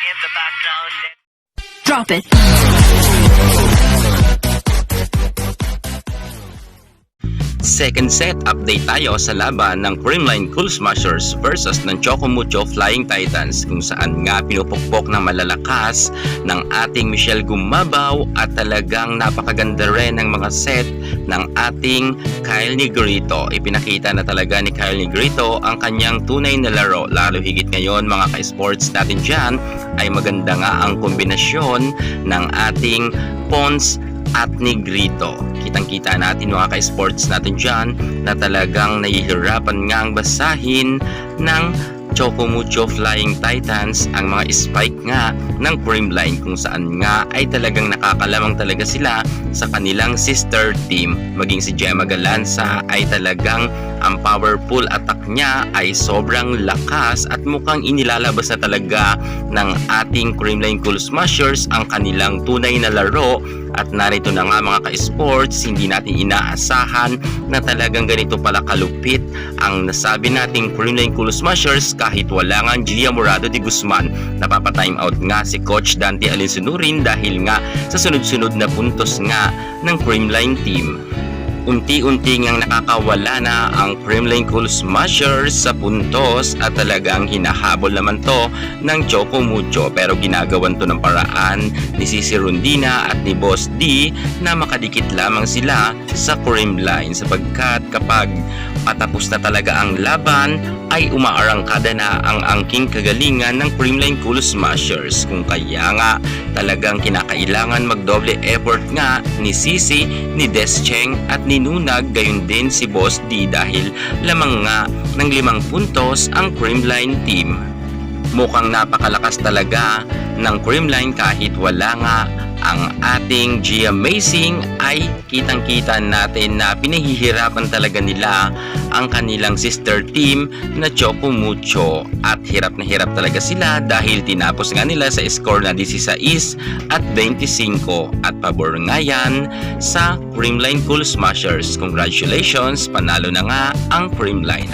in the background. Drop it. Second set, update tayo sa laban ng Creamline Cool Smashers versus ng Chocomucho Flying Titans, kung saan nga pinupukpok ng malalakas ng ating Michelle Gumabaw at talagang napakaganda rin ng mga set ng ating Kyle Negrito. Ipinakita na talaga ni Kyle Negrito ang kanyang tunay na laro, lalo higit ngayon mga ka-sports natin dyan ay maganda nga ang kombinasyon ng ating Pons at Negrito. Kitang-kita natin mga ka-sports natin dyan na talagang nahihirapan ngang basahin ng Chocomucho Flying Titans ang mga spike nga ng Creamline, kung saan nga ay talagang nakakalamang talaga sila sa kanilang sister team. Maging si Gemma Galanza ay talagang ang powerful attack niya ay sobrang lakas at mukhang inilalabas na talaga ng ating Creamline Cool Smashers ang kanilang tunay na laro. At narito na nga mga ka-sports, hindi natin inaasahan na talagang ganito pala kalupit ang nasabi nating Creamline Cool Smashers kahit wala nga Gia Morado de Guzman. Napapa-time out nga si Coach Dante Alinsunurin dahil nga sa sunod-sunod na puntos nga ng Creamline team. Unti-unti ngang nakakawala na ang Creamline Cool Smashers sa puntos at talagang hinahabol naman to ng Chocomucho, pero ginagawan to ng paraan ni Sisi Rondina at ni Boss D na makadikit lamang sila sa Creamline, sapagkat kapag patapos na talaga ang laban ay umaarangkada na ang angking kagalingan ng Creamline Cool Smashers, kung kaya nga talagang kinakailangan magdoble effort nga ni Sisi, ni Descheng at ni Nunag, gayon din si Boss D dahil lamang nga ng 5 puntos ang Creamline team. Mukhang napakalakas talaga ng Creamline kahit wala nga ang ating Gia Amazing, ay kitang-kita natin na pinahihirapan talaga nila ang kanilang sister team na Chocomucho, at hirap na hirap talaga sila dahil tinapos nga nila sa score na 16 at 25 at pabor nga yan sa Creamline Cool Smashers. Congratulations, panalo na nga ang Creamline.